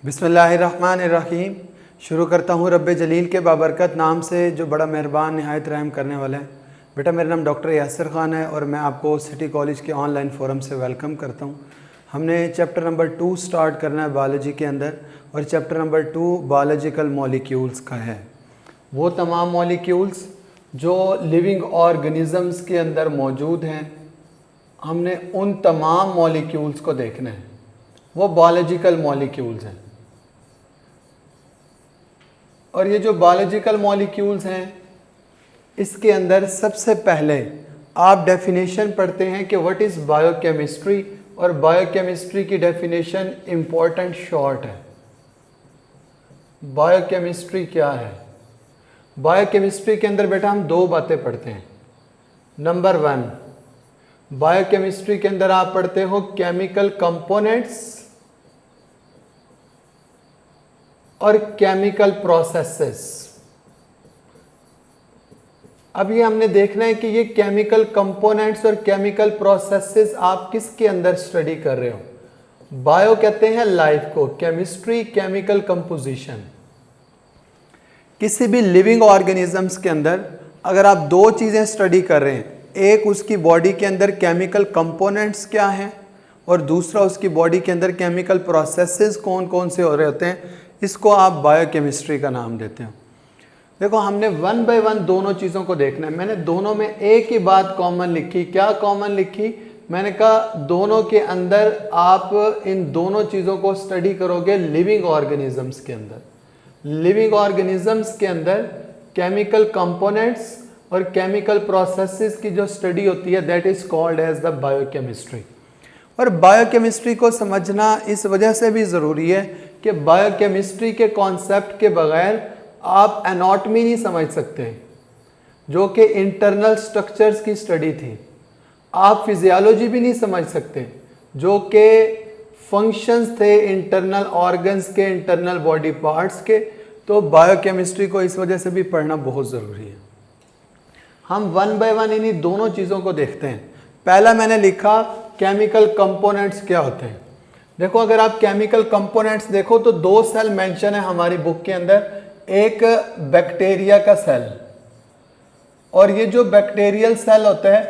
बिस्मिल्लाहिर्रहमानिर्रहीम। शुरू करता हूँ रब्ब जलील के बाबरकत नाम से जो बड़ा मेहरबान नहायत रहम करने वाला है। बेटा मेरा नाम डॉक्टर यासिर ख़ान है और मैं आपको सिटी कॉलेज के ऑनलाइन फ़ोरम से वेलकम करता हूँ। हमने चैप्टर नंबर 2 स्टार्ट करना है बायोलॉजी के अंदर और चैप्टर नंबर 2 बायोलॉजिकल मॉलिक्यूल्स का है। वो तमाम मॉलिक्यूल्स जो लिविंग ऑर्गेनिज़म्स के अंदर मौजूद हैं, हमने उन तमाम मॉलिक्यूल्स को देखना है। वो बायोलॉजिकल मॉलिक्यूल्स हैं और ये जो बायोलॉजिकल मॉलिक्यूल्स हैं इसके अंदर सबसे पहले आप डेफिनेशन पढ़ते हैं कि व्हाट इज़ बायोकेमिस्ट्री, और बायोकेमिस्ट्री की डेफिनेशन इम्पोर्टेंट शॉर्ट है। बायोकेमिस्ट्री क्या है? बायोकेमिस्ट्री के अंदर बेटा हम दो बातें पढ़ते हैं। नंबर 1, बायोकेमिस्ट्री के अंदर आप पढ़ते हो केमिकल कंपोनेंट्स और केमिकल प्रोसेसेस। अब ये हमने देखना है कि ये केमिकल कंपोनेंट्स और केमिकल प्रोसेसेस आप किसके अंदर स्टडी कर रहे हो। बायो कहते हैं लाइफ को, केमिस्ट्री केमिकल कंपोजिशन। किसी भी लिविंग ऑर्गेनिजम्स के अंदर अगर आप दो चीज़ें स्टडी कर रहे हैं, एक उसकी बॉडी के अंदर केमिकल कंपोनेंट्स क्या हैं और दूसरा उसकी बॉडी के अंदर केमिकल प्रोसेसेस कौन कौन से हो रहे होते हैं, इसको आप बायोकेमिस्ट्री का नाम देते हो। देखो हमने 1 बाय 1 दोनों चीज़ों को देखना है। मैंने दोनों में एक ही बात कॉमन लिखी। क्या कॉमन लिखी? मैंने कहा दोनों के अंदर आप इन दोनों चीज़ों को स्टडी करोगे लिविंग ऑर्गेनिजम्स के अंदर। लिविंग ऑर्गेनिजम्स के अंदर केमिकल कंपोनेंट्स और केमिकल प्रोसेसेस की जो स्टडी होती है that is called as the biochemistry. और बायोकेमिस्ट्री को समझना इस वजह से भी ज़रूरी है कि बायोकेमिस्ट्री के कॉन्सेप्ट के बगैर आप एनाटॉमी नहीं समझ सकते, जो कि इंटरनल स्ट्रक्चर्स की स्टडी थी। आप फिजियोलॉजी भी नहीं समझ सकते, जो कि फंक्शंस थे इंटरनल ऑर्गन्स के, इंटरनल बॉडी पार्ट्स के। तो बायोकेमिस्ट्री को इस वजह से भी पढ़ना बहुत ज़रूरी है। हम 1 बाय 1 इन्हीं दोनों चीज़ों को देखते हैं। पहला मैंने लिखा केमिकल कंपोनेंट्स क्या होते हैं। देखो अगर आप केमिकल कंपोनेंट्स देखो तो 2 सेल मेंशन है हमारी बुक के अंदर। एक बैक्टीरिया का सेल, और ये जो बैक्टीरियल सेल होता है,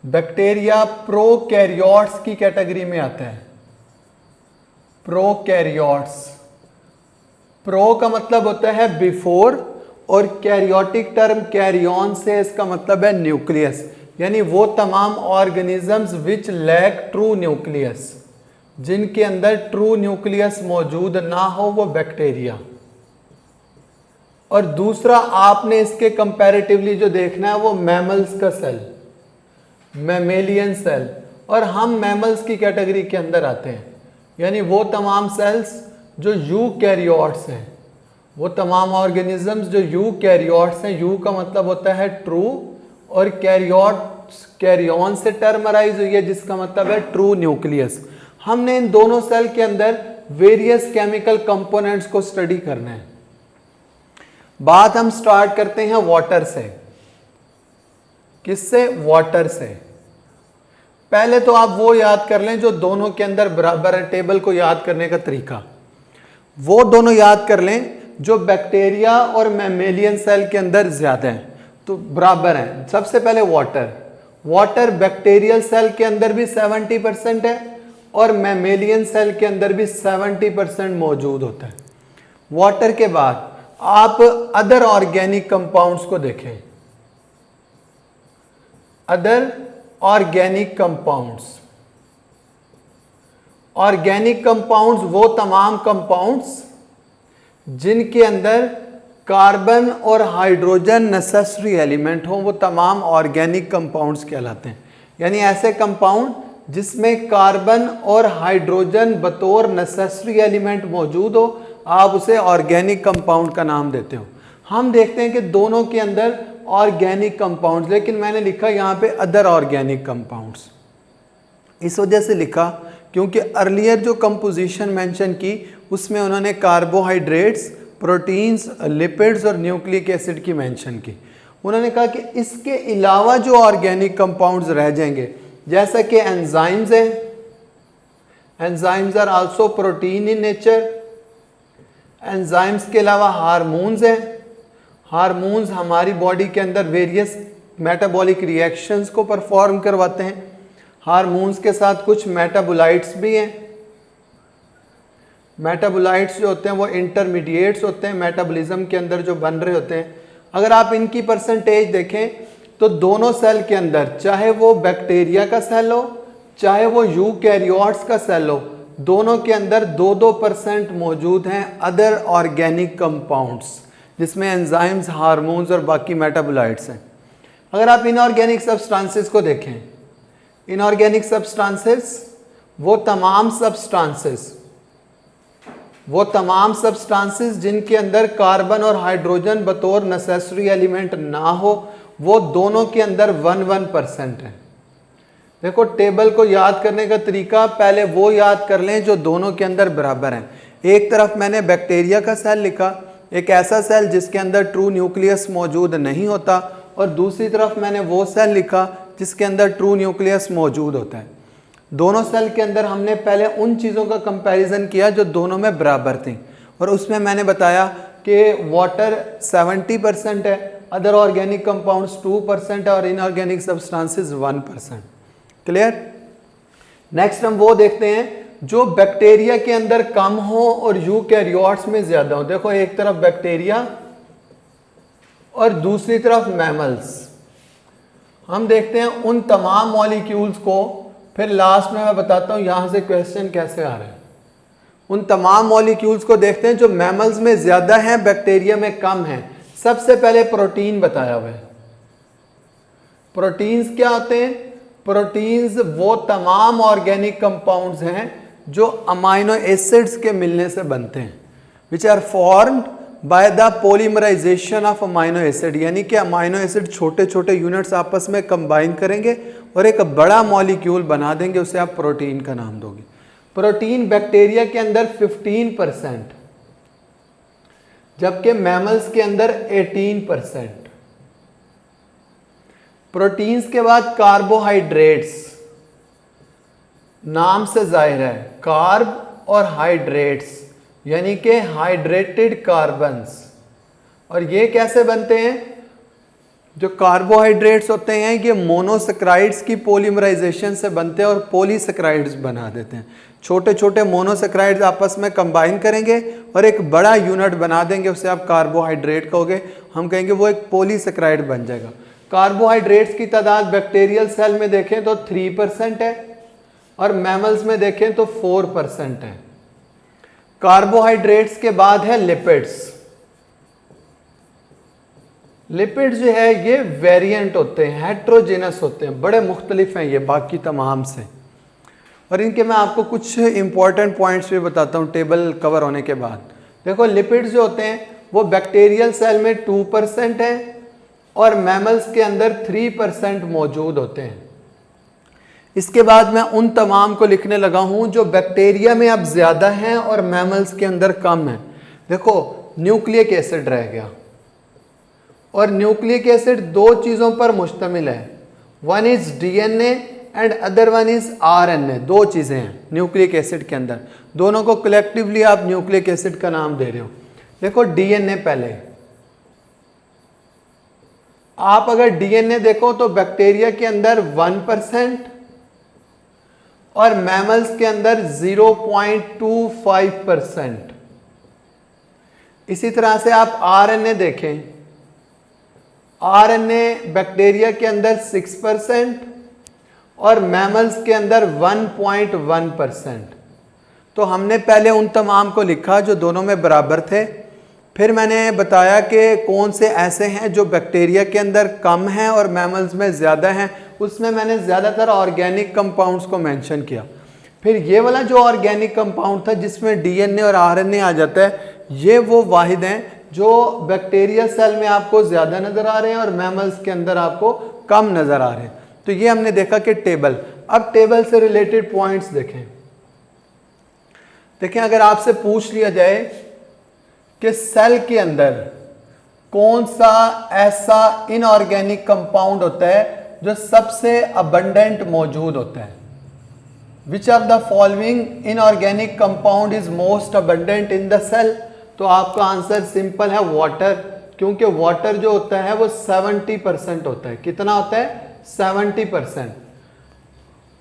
बैक्टीरिया प्रोकैरियोट्स की कैटेगरी में आता है। प्रोकैरियोट्स, प्रो का मतलब होता है बिफोर और कैरियोटिक टर्म कैरियन से इसका मतलब है न्यूक्लियस, यानी वो तमाम organisms which lack true nucleus, जिनके अंदर ट्रू न्यूक्लियस मौजूद ना हो, वो बैक्टीरिया। और दूसरा आपने इसके कंपैरेटिवली जो देखना है वो मैमल्स का सेल, मैमेलियन सेल। और हम मैमल्स की कैटेगरी के अंदर आते हैं, यानी वो तमाम सेल्स जो यूकैरियोट्स हैं, वो तमाम ऑर्गेनिजम्स जो यूकैरियोट्स हैं। यू का मतलब होता है ट्रू और कैरियोट्स कैरियन से टर्मराइज हुई है, जिसका मतलब है ट्रू न्यूक्लियस। हमने इन दोनों सेल के अंदर वेरियस केमिकल कंपोनेंट्स को स्टडी करना है। बात हम स्टार्ट करते हैं वाटर से। किससे? वाटर से। पहले तो आप वो याद कर लें जो दोनों के अंदर बराबर है। टेबल को याद करने का तरीका वो दोनों याद कर लें जो बैक्टीरिया और मैमेलियन सेल के अंदर ज्यादा हैं, तो बराबर हैं। सबसे पहले वाटर। वाटर बैक्टीरियल सेल के अंदर भी 70% है और मैमेलियन सेल के अंदर भी 70% मौजूद होता है। वाटर के बाद आप अदर ऑर्गेनिक कंपाउंड्स को देखें। Other organic compounds. Organic compounds वो तमाम कंपाउंड्स जिनके अंदर कार्बन और हाइड्रोजन नेसेसरी एलिमेंट हो, वो तमाम ऑर्गेनिक कंपाउंड्स कहलाते हैं। यानी ऐसे कंपाउंड जिसमें कार्बन और हाइड्रोजन बतौर नेसेसरी एलिमेंट मौजूद हो, आप उसे ऑर्गेनिक कंपाउंड का नाम देते हो। हम देखते हैं कि दोनों के अंदर ऑर्गेनिक कंपाउंड्स, लेकिन मैंने लिखा यहाँ पे अदर ऑर्गेनिक कंपाउंड्स। इस वजह से लिखा क्योंकि अर्लियर जो कंपोजिशन मेंशन की उसमें उन्होंने कार्बोहाइड्रेट्स, प्रोटीन्स, लिपिड्स और न्यूक्लिक एसिड की मेंशन की। उन्होंने कहा कि इसके अलावा जो ऑर्गेनिक कंपाउंड्स रह जाएंगे, जैसा कि एंजाइम्स हैं, enzymes are also protein in nature. Enzymes के अलावा हार्मोन्स हैं। हार्मोन्स हमारी बॉडी के अंदर वेरियस मेटाबॉलिक रिएक्शंस को परफॉर्म करवाते हैं। हार्मोन्स के साथ कुछ मेटाबोलाइट्स भी हैं। मेटाबोलाइट्स जो होते हैं वो इंटरमीडिएट्स होते हैं मेटाबॉलिज्म के अंदर जो बन रहे होते हैं। अगर आप इनकी परसेंटेज देखें तो दोनों सेल के अंदर, चाहे वो बैक्टीरिया का सेल हो चाहे वो यूकैरियोट्स का सेल हो, दोनों के अंदर 2-2% मौजूद हैं अदर ऑर्गेनिक कंपाउंड्स, जिसमें एंजाइम्स, हार्मोन्स और बाकी मेटाबोलाइट्स हैं। अगर आप इनऑर्गेनिक सब्सटेंसेस को देखें, इनऑर्गेनिक सब्सटेंसेस वो तमाम सब्सटेंसेस जिनके अंदर कार्बन और हाइड्रोजन बतौर नेसेसरी एलिमेंट ना हो, वो दोनों के अंदर 1-1% है। देखो, टेबल को याद करने का तरीका पहले वो याद कर लें जो दोनों के अंदर बराबर हैं। एक तरफ मैंने बैक्टीरिया का सेल लिखा, एक ऐसा सेल जिसके अंदर ट्रू न्यूक्लियस मौजूद नहीं होता, और दूसरी तरफ मैंने वो सेल लिखा जिसके अंदर ट्रू न्यूक्लियस मौजूद होता है। दोनों सेल के अंदर हमने पहले उन चीज़ों का कंपैरिजन किया जो दोनों में बराबर थी, और उसमें मैंने बताया कि वाटर 70% है, अदर ऑर्गेनिक कंपाउंड्स 2% है और इनऑर्गेनिक सब्सटेंसेस 1%। क्लियर? नेक्स्ट हम वो देखते हैं जो बैक्टीरिया के अंदर कम हो और यूकैरियोट्स में ज्यादा हो। देखो, एक तरफ बैक्टीरिया और दूसरी तरफ मैमल्स। हम देखते हैं उन तमाम मॉलिक्यूल्स को, फिर लास्ट में मैं बताता हूं यहां से क्वेश्चन कैसे आ रहे हैं। उन तमाम मॉलिक्यूल्स को देखते हैं जो मैमल्स में ज्यादा हैं, बैक्टीरिया में कम हैं। सबसे पहले प्रोटीन बताया हुआ है। प्रोटीन्स क्या होते हैं? प्रोटीन्स वो तमाम ऑर्गेनिक कंपाउंड्स हैं जो अमाइनो एसिड्स के मिलने से बनते हैं, which are formed by the polymerization of amino acid. यानी कि अमाइनो एसिड छोटे छोटे यूनिट्स आपस में कंबाइन करेंगे और एक बड़ा मॉलिक्यूल बना देंगे, उसे आप प्रोटीन का नाम दोगे। प्रोटीन बैक्टीरिया के अंदर 15%, जबकि मैमल्स के अंदर 18%। प्रोटीन्स के बाद कार्बोहाइड्रेट्स, नाम से जाहिर है कार्ब और हाइड्रेट्स, यानी कि हाइड्रेटेड कार्बन्स। और ये कैसे बनते हैं? जो कार्बोहाइड्रेट्स होते हैं ये मोनोसेक्राइड्स की पॉलीमराइजेशन से बनते हैं और पॉलीसेक्राइड्स बना देते हैं। छोटे छोटे मोनोसेक्राइड्स आपस में कंबाइन करेंगे और एक बड़ा यूनिट बना देंगे, उसे आप कार्बोहाइड्रेट कहोगे, हम कहेंगे वो एक पॉलीसेक्राइड बन जाएगा। कार्बोहाइड्रेट्स की तादाद बैक्टीरियल सेल में देखें तो 3% है और मैमल्स में देखें तो 4% है। कार्बोहाइड्रेट्स के बाद है लिपिड्स। लिपिड्स जो है ये वेरिएंट होते हैं, हेट्रोजेनस होते हैं, बड़े मुख्तलिफ हैं ये बाकी तमाम से। और इनके मैं आपको कुछ इंपॉर्टेंट पॉइंट्स भी बताता हूँ टेबल कवर होने के बाद। देखो, लिपिड्स जो होते हैं वो बैक्टीरियल सेल में 2% है और मैमल्स के अंदर 3% मौजूद होते हैं। इसके बाद मैं उन तमाम को लिखने लगा हूं जो बैक्टीरिया में अब ज्यादा हैं और मैमल्स के अंदर कम है। देखो, न्यूक्लिक एसिड रह गया, और न्यूक्लिक एसिड दो चीजों पर मुश्तमिल है, one is DNA and other one is RNA. दो चीजें हैं न्यूक्लिक एसिड के अंदर, दोनों को कलेक्टिवली आप न्यूक्लिक एसिड का नाम दे रहे हो। देखो, डीएनए पहले, आप अगर डीएनए देखो तो बैक्टीरिया के अंदर 1% और मैमल्स के अंदर 0.25%। इसी तरह से आप आरएनए देखें, आरएनए बैक्टीरिया के अंदर 6% और मैमल्स के अंदर 1.1%। तो हमने पहले उन तमाम को लिखा जो दोनों में बराबर थे, फिर मैंने बताया कि कौन से ऐसे हैं जो बैक्टीरिया के अंदर कम हैं और मैमल्स में ज़्यादा हैं, उसमें मैंने ज़्यादातर ऑर्गेनिक कंपाउंड्स को मेंशन किया। फिर ये वाला जो ऑर्गेनिक कंपाउंड था जिसमें डीएनए और आरएनए आ जाता है, ये वो वाहिद हैं जो बैक्टीरिया सेल में आपको ज़्यादा नज़र आ रहे हैं और मैमल्स के अंदर आपको कम नज़र आ रहे हैं। तो ये हमने देखा कि टेबल। अब टेबल से रिलेटेड पॉइंट्स देखें, अगर आपसे पूछ लिया जाए कि सेल के अंदर कौन सा ऐसा इनऑर्गेनिक कंपाउंड होता है जो सबसे अबंडेंट मौजूद होता है, which of the following inorganic compound is most abundant in the cell? तो आपका आंसर सिंपल है वाटर, क्योंकि वाटर जो होता है वो 70% होता है। कितना होता है? 70%।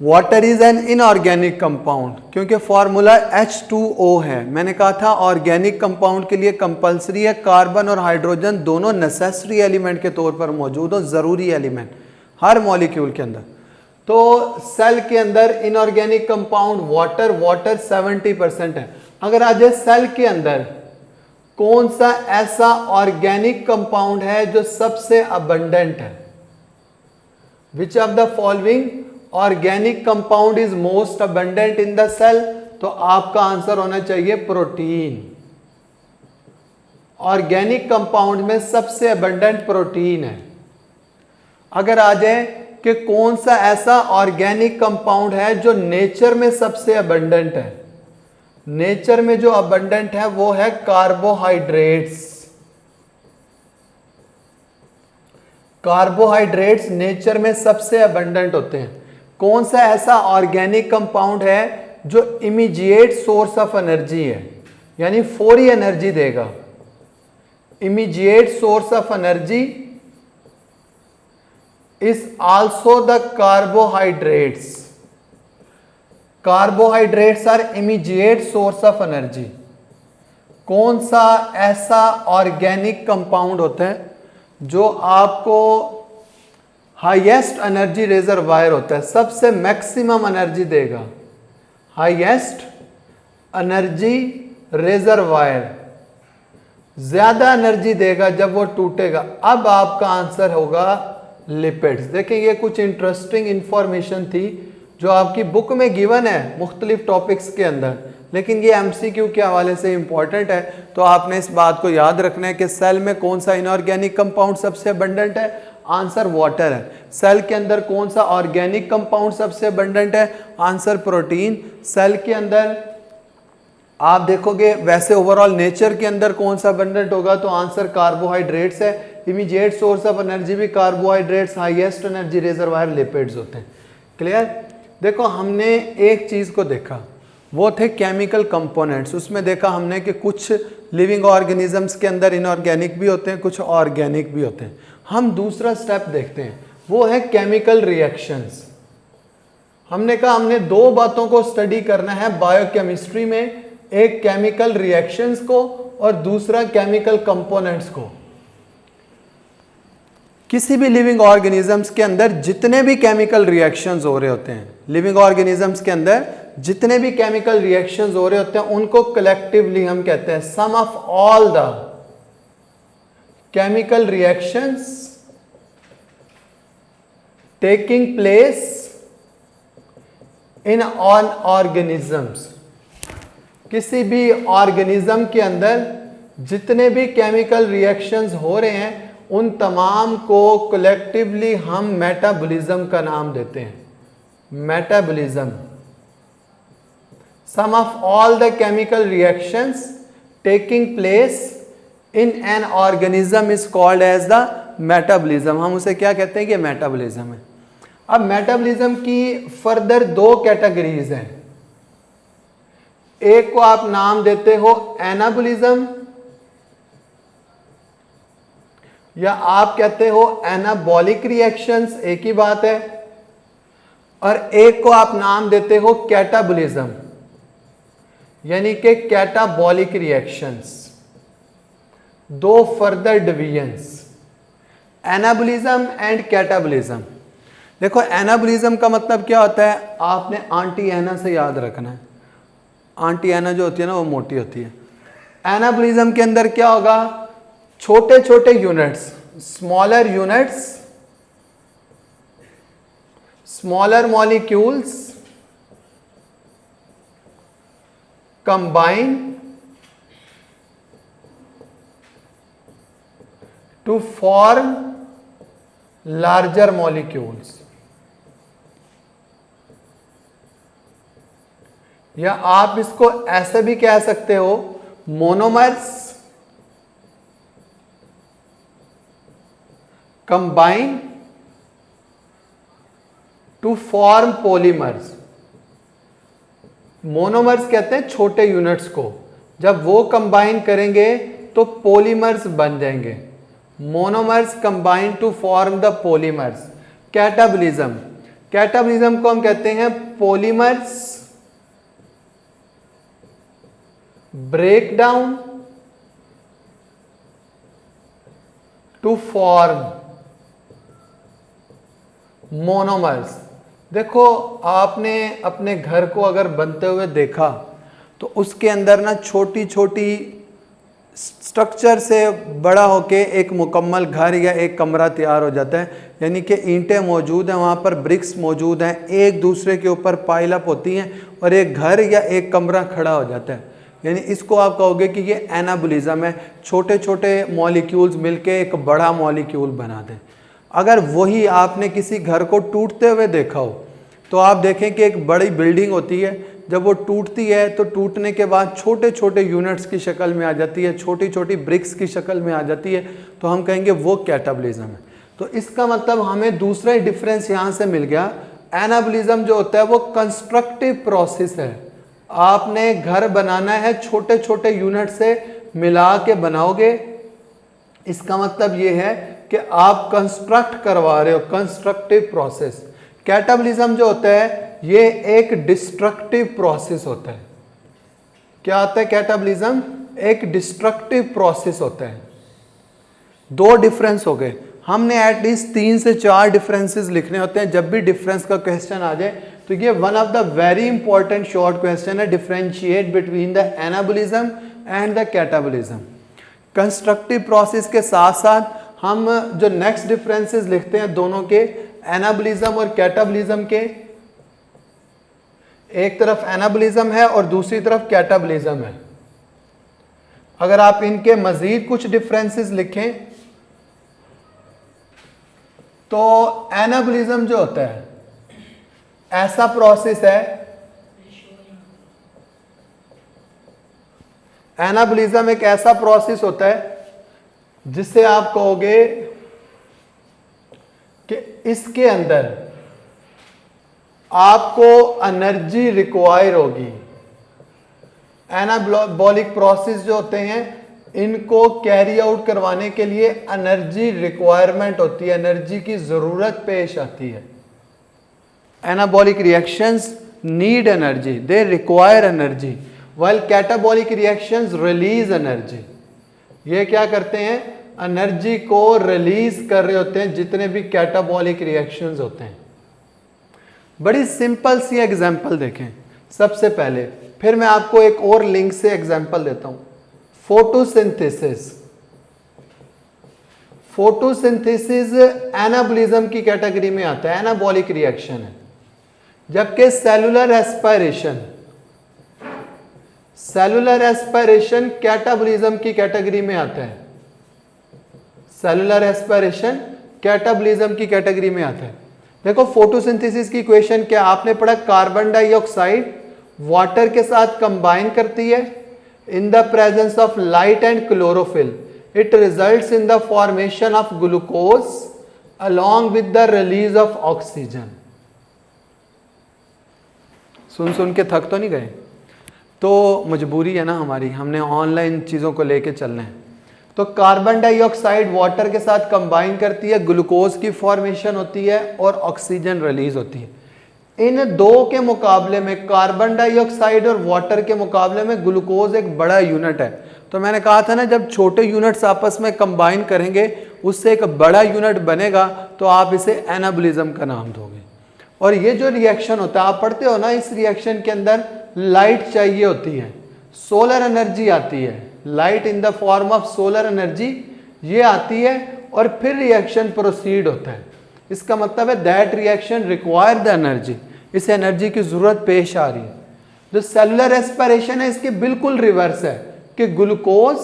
Water is an inorganic compound, क्योंकि फॉर्मूला H2O है। मैंने कहा था ऑर्गेनिक कंपाउंड के लिए कंपलसरी है कार्बन और हाइड्रोजन दोनों नेसेसरी एलिमेंट के तौर पर मौजूद हो, जरूरी एलिमेंट हर मॉलिक्यूल के अंदर। तो सेल के अंदर इनऑर्गेनिक कंपाउंड वाटर 70% है। अगर आ जाए सेल के अंदर कौन सा ऐसा ऑर्गेनिक कंपाउंड है जो सबसे अबंडेंट है? Which of the following organic compound is most abundant in the cell? तो आपका आंसर होना चाहिए प्रोटीन। ऑर्गेनिक कंपाउंड में सबसे अबंडेंट प्रोटीन है। अगर आ जाए कि कौन सा ऐसा ऑर्गेनिक कंपाउंड है जो नेचर में सबसे अबंडेंट है? नेचर में जो अबंडेंट है वो है कार्बोहाइड्रेट्स। कार्बोहाइड्रेट्स नेचर में सबसे अबंडेंट होते हैं। कौन सा ऐसा ऑर्गेनिक कंपाउंड है जो इमीडिएट सोर्स ऑफ एनर्जी है, यानी फौरी एनर्जी देगा? Immediate source of energy is also the carbohydrates. Carbohydrates are immediate source of energy. कौन सा ऐसा ऑर्गेनिक कंपाउंड होता है जो आपको हाईएस्ट एनर्जी रिजर्वायर होता है, सबसे मैक्सिमम एनर्जी देगा? हाईएस्ट एनर्जी रिजर्वायर, ज्यादा एनर्जी देगा जब वो टूटेगा। अब आपका आंसर होगा लिपिड्स। देखिए ये कुछ इंटरेस्टिंग इंफॉर्मेशन थी जो आपकी बुक में गिवन है मुख्तलिफ टॉपिक्स के अंदर, लेकिन ये एमसीक्यू के हवाले से इंपॉर्टेंट है। तो आपने इस बात को याद रखना है कि सेल में कौन सा इनऑर्गेनिक कंपाउंड सबसे अबंडेंट है? आंसर वाटर है। सेल के अंदर कौन सा ऑर्गेनिक कंपाउंड सबसे अबंडेंट है? Answer protein. सेल के अंदर आप देखोगे वैसे ओवरऑल नेचर के अंदर कौन सा अबंडेंट होगा? तो आंसर कार्बोहाइड्रेट्स है। इमीडिएट सोर्स ऑफ एनर्जी भी carbohydrates, highest energy reservoir lipids होते हैं। क्लियर? देखो हमने एक चीज को देखा, वो थे केमिकल कंपोनेंट्स। उसमें देखा हमने कि कुछ लिविंग ऑर्गेनिजम्स के अंदर इनऑर्गेनिक भी होते हैं, कुछ ऑर्गेनिक भी होते हैं। हम दूसरा स्टेप देखते हैं, वो है केमिकल रिएक्शंस। हमने कहा हमने दो बातों को स्टडी करना है बायोकेमिस्ट्री में, एक केमिकल रिएक्शंस को और दूसरा केमिकल कंपोनेंट्स को। किसी भी लिविंग ऑर्गेनिजम्स के अंदर जितने भी केमिकल रिएक्शंस हो रहे होते हैं, लिविंग ऑर्गेनिजम्स के अंदर जितने भी केमिकल रिएक्शंस हो रहे होते हैं उनको कलेक्टिवली हम कहते हैं sum of all the chemical reactions taking place in on organisms. किसी भी ऑर्गेनिज्म के अंदर जितने भी केमिकल रिएक्शंस हो रहे हैं उन तमाम को कलेक्टिवली हम मेटाबॉलिज्म का नाम देते हैं। Metabolism. Sum of all the chemical reactions taking place in an organism is called as the metabolism. हम उसे क्या कहते हैं कि मेटाबॉलिज्म है। अब मेटाबॉलिज्म की फर्दर दो कैटेगरीज हैं। एक को आप नाम देते हो एनाबॉलिज्म या आप कहते हो एनाबॉलिक रिएक्शंस, एक ही बात है। और एक को आप नाम देते हो कैटाबॉलिज्म, यानी कि कैटाबॉलिक रिएक्शंस। दो further divisions, anabolism and catabolism. देखो एनाबॉलिज्म का मतलब क्या होता है, आपने आंटी एना से याद रखना है। आंटी एना जो होती है ना वो मोटी होती है। एनाबॉलिज्म के अंदर क्या होगा, छोटे छोटे units, smaller units, smaller molecules combine to form larger molecules. या आप इसको ऐसे भी कह सकते हो, monomers combine to form polymers। Monomers कहते हैं छोटे यूनिट्स को, जब वो कंबाइन करेंगे तो पॉलीमर्स बन जाएंगे। Monomers combine to form the polymers. Catabolism, catabolism को हम कहते हैं polymers break down to form monomers. देखो आपने अपने घर को अगर बनते हुए देखा तो उसके अंदर ना छोटी छोटी स्ट्रक्चर से बड़ा होके एक मुकम्मल घर या एक कमरा तैयार हो जाता है, यानी कि ईंटें मौजूद हैं, वहाँ पर ब्रिक्स मौजूद हैं, एक दूसरे के ऊपर पाइल अप होती हैं और एक घर या एक कमरा खड़ा हो जाता है। यानी इसको आप कहोगे कि ये एनाबॉलिज्म है, छोटे छोटे मॉलिक्यूल्स मिलके एक बड़ा मॉलिक्यूल बना दें। अगर वही आपने किसी घर को टूटते हुए देखा हो तो आप देखें कि एक बड़ी बिल्डिंग होती है, जब वो टूटती है तो टूटने के बाद छोटे छोटे यूनिट्स की शक्ल में आ जाती है, छोटी छोटी ब्रिक्स की शक्ल में आ जाती है, तो हम कहेंगे वो कैटाबॉलिज्म है। तो इसका मतलब हमें दूसरा ही डिफरेंस यहाँ से मिल गया। एनाबॉलिज्म जो होता है वो कंस्ट्रक्टिव प्रोसेस है। आपने घर बनाना है, छोटे छोटे यूनिट से मिला के बनाओगे, इसका मतलब ये है कि आप कंस्ट्रक्ट करवा रहे हो, कंस्ट्रक्टिव प्रोसेस। कैटाबॉलिज्म जो होता है ये एक डिस्ट्रक्टिव प्रोसेस होता है। क्या होता है कैटाबॉलिज्म? एक डिस्ट्रक्टिव प्रोसेस होता है। दो डिफरेंस हो गए। हमने एटलीस्ट 3 से 4 डिफरेंसेस लिखने होते हैं जब भी डिफरेंस का क्वेश्चन आ जाए, तो ये one of the very important short question है, differentiate between the anabolism and the catabolism. Constructive process के साथ साथ हम जो नेक्स्ट डिफरेंसेस लिखते हैं दोनों के, एनाबॉलिज्म और कैटाबॉलिज्म के, एक तरफ एनाबॉलिज्म है और दूसरी तरफ कैटाबॉलिज्म है। अगर आप इनके मजीद कुछ डिफरेंसेस लिखें तो एनाबॉलिज्म जो होता है ऐसा प्रोसेस है, एनाबॉलिज्म एक ऐसा प्रोसेस होता है जिससे आप कहोगे कि इसके अंदर आपको एनर्जी रिक्वायर होगी। एनाबॉलिक प्रोसेस जो होते हैं इनको कैरी आउट करवाने के लिए एनर्जी रिक्वायरमेंट होती है, एनर्जी की जरूरत पेश आती है। Anabolic reactions need energy, they require energy, while catabolic reactions release energy. ये क्या करते हैं? एनर्जी को रिलीज कर रहे होते हैं जितने भी कैटाबॉलिक रिएक्शंस होते हैं। बड़ी सिंपल सी एग्जांपल देखें सबसे पहले, फिर मैं आपको एक और लिंक से एग्जांपल देता हूं। फोटोसिंथेसिस। फोटोसिंथेसिस एनाबॉलिज्म की कैटेगरी में आता है, एनाबॉलिक रिएक्शन है। जबकि cellular aspiration, cellular aspiration catabolism की कैटेगरी में आता है। सेलुलर एस्पायरेशन कैटाबॉलिज्म की कैटेगरी में आता है। देखो फोटोसिंथेसिस की इक्वेशन क्या आपने पढ़ा? कार्बन डाइऑक्साइड वाटर के साथ कंबाइन करती है in the presence of light and chlorophyll, it results in the formation of glucose along with the release of oxygen. सुन सुन के थक तो नहीं गए? तो मजबूरी है ना हमारी, हमने ऑनलाइन चीज़ों को लेके चलना है। तो कार्बन डाइऑक्साइड वाटर के साथ कंबाइन करती है, ग्लूकोज की फॉर्मेशन होती है और ऑक्सीजन रिलीज होती है। इन दो के मुकाबले में, कार्बन डाइऑक्साइड और वाटर के मुकाबले में ग्लूकोज एक बड़ा यूनिट है। तो मैंने कहा था ना, जब छोटे यूनिट्स आपस में कंबाइन करेंगे उससे एक बड़ा यूनिट बनेगा, तो आप इसे एनाबॉलिज्म का नाम दोगे। और ये जो रिएक्शन होता है, आप पढ़ते हो ना, इस रिएक्शन के अंदर लाइट चाहिए होती है, सोलर एनर्जी आती है, light in the form of solar energy ये आती है और फिर रिएक्शन प्रोसीड होता है। इसका मतलब है that reaction require the energy, इस एनर्जी की जरूरत पेश आ रही है। जो सेलुलर एस्पिरेशन है इसके बिल्कुल रिवर्स है कि glucose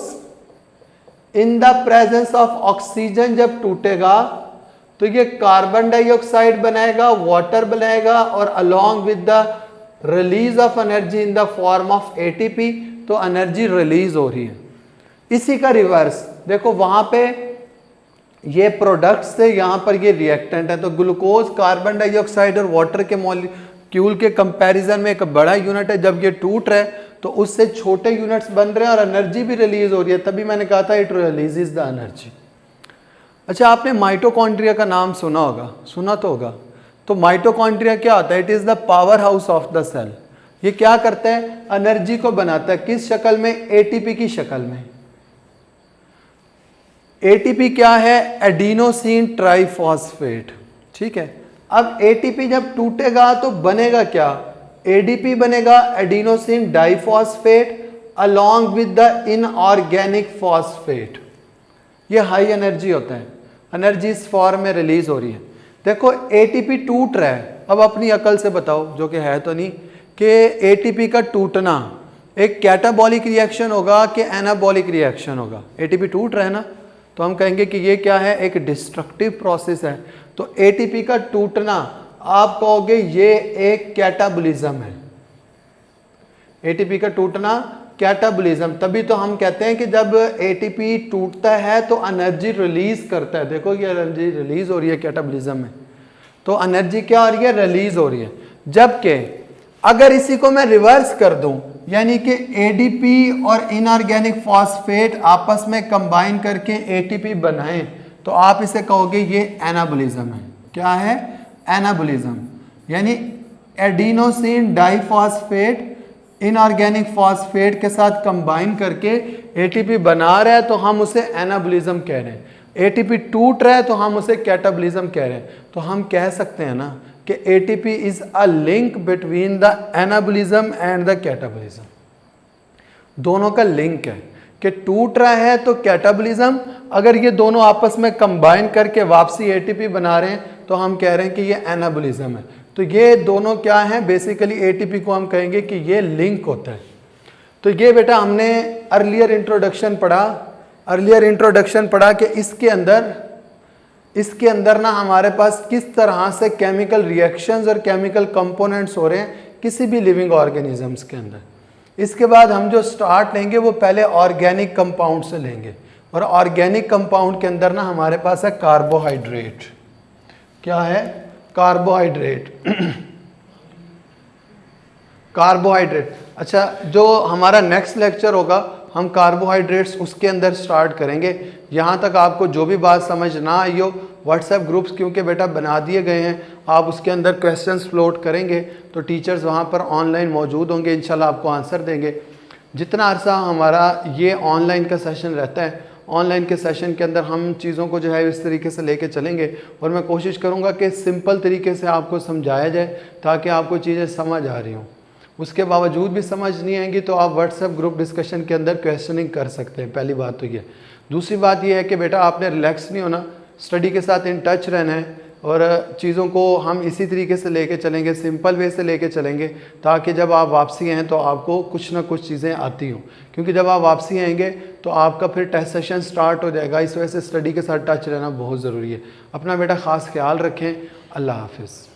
in the presence of oxygen जब टूटेगा तो ये कार्बन डाइऑक्साइड बनाएगा, वाटर बनाएगा और along with the release of energy in the form of ATP, तो एनर्जी रिलीज हो रही है। इसी का रिवर्स देखो, वहां पे ये प्रोडक्ट्स थे, यहां पर ये रिएक्टेंट है। तो ग्लूकोज कार्बन डाइऑक्साइड और वाटर के क्यूल के कंपैरिजन में एक बड़ा यूनिट है, जब ये टूट रहा है तो उससे छोटे यूनिट्स बन रहे हैं और एनर्जी भी रिलीज हो रही है, तभी मैंने कहा था इट रिलीजेस द एनर्जी। अच्छा, आपने माइटोकॉन्ड्रिया का नाम सुना होगा, सुना तो होगा। तो माइटोकॉन्ड्रिया क्या होता है? It is the power house of the cell. ये क्या करता है? एनर्जी को बनाता है। किस शक्ल में? एटीपी की शक्ल में। एटीपी क्या है? Adenosine triphosphate. ठीक है, अब एटीपी जब टूटेगा तो बनेगा क्या? एडीपी बनेगा, adenosine diphosphate along with the inorganic phosphate. ये हाई एनर्जी होता है, एनर्जी इस फॉर्म में रिलीज हो रही है। देखो एटीपी टूट रहा है, अब अपनी अकल से बताओ, जो कि है तो नहीं, कि एटीपी का टूटना एक कैटाबॉलिक रिएक्शन होगा कि एनाबॉलिक रिएक्शन होगा? एटीपी टूट रहा है ना, तो हम कहेंगे कि ये क्या है? एक डिस्ट्रक्टिव प्रोसेस है। तो एटीपी का टूटना आप कहोगे ये एक कैटाबॉलिज्म है। एटीपी का टूटना कैटाबॉलिज्म। तभी तो हम कहते हैं कि जब एटीपी टूटता है तो एनर्जी रिलीज करता है। देखो ये एनर्जी रिलीज हो रही है कैटाबॉलिज्म में, तो एनर्जी क्या हो रही है? रिलीज हो रही है। जबकि अगर इसी को मैं रिवर्स कर दूं, यानी कि एडीपी और इनऑर्गेनिक फॉस्फेट आपस में कंबाइन करके एटीपी बनाएं, तो आप इसे कहोगे ये एनाबॉलिज्म है। क्या है? एनाबॉलिज्म। यानी एडिनोसिन डाइफॉस्फेट इनऑर्गेनिक फॉस्फेट के साथ कंबाइन करके एटीपी बना रहा है, तो हम उसे एनाबॉलिज्म कह रहे हैं। एटीपी टूट रहा है तो हम उसे कैटाबॉलिज्म कह रहे हैं। तो हम कह सकते हैं ना कि ATP is a link between the anabolism and the catabolism. दोनों का लिंक है कि टूट रहा है तो कैटाबॉलिज्म, अगर ये दोनों आपस में कंबाइन करके वापसी एटीपी बना रहे हैं तो हम कह रहे हैं कि ये एनाबॉलिज्म है। तो ये दोनों क्या हैं? बेसिकली एटीपी को हम कहेंगे कि ये लिंक होता है। तो ये बेटा हमने अर्लियर इंट्रोडक्शन पढ़ा कि इसके अंदर ना हमारे पास किस तरह से केमिकल रिएक्शंस और केमिकल कंपोनेंट्स हो रहे हैं किसी भी लिविंग ऑर्गेनिजम्स के अंदर। इसके बाद हम जो स्टार्ट लेंगे वो पहले ऑर्गेनिक कंपाउंड से लेंगे, और ऑर्गेनिक कंपाउंड के अंदर ना हमारे पास है कार्बोहाइड्रेट। क्या है? कार्बोहाइड्रेट। कार्बोहाइड्रेट। अच्छा, जो हमारा नेक्स्ट लेक्चर होगा हम कार्बोहाइड्रेट्स उसके अंदर स्टार्ट करेंगे। यहाँ तक आपको जो भी बात समझ ना आई हो, व्हाट्सएप ग्रुप्स क्योंकि बेटा बना दिए गए हैं, आप उसके अंदर क्वेश्चंस फ्लोट करेंगे तो टीचर्स वहाँ पर ऑनलाइन मौजूद होंगे, इंशाल्लाह आपको आंसर देंगे। जितना अरसा हमारा ये ऑनलाइन का सेशन रहता है, ऑनलाइन के सेशन के अंदर हम चीज़ों को जो है इस तरीके से लेके चलेंगे, और मैं कोशिश करूँगा कि सिंपल तरीके से आपको समझाया जाए ताकि आपको चीज़ें समझ आ रही हों। उसके बावजूद भी समझ नहीं आएंगी तो आप व्हाट्सएप ग्रुप डिस्कशन के अंदर क्वेश्चनिंग कर सकते हैं। पहली बात तो ये। दूसरी बात ये है कि बेटा आपने रिलैक्स नहीं होना, स्टडी के साथ इन टच रहना है, और चीज़ों को हम इसी तरीके से लेके चलेंगे, सिंपल वे से लेके चलेंगे, ताकि जब आप वापसी आएँ तो आपको कुछ ना कुछ चीज़ें आती हों। क्योंकि जब आप वापसी आएंगे तो आपका फिर टेस्ट सेशन स्टार्ट हो जाएगा। इस वजह से स्टडी के साथ टच रहना बहुत ज़रूरी है। अपना बेटा ख़ास ख्याल रखें। अल्लाह हाफिज़।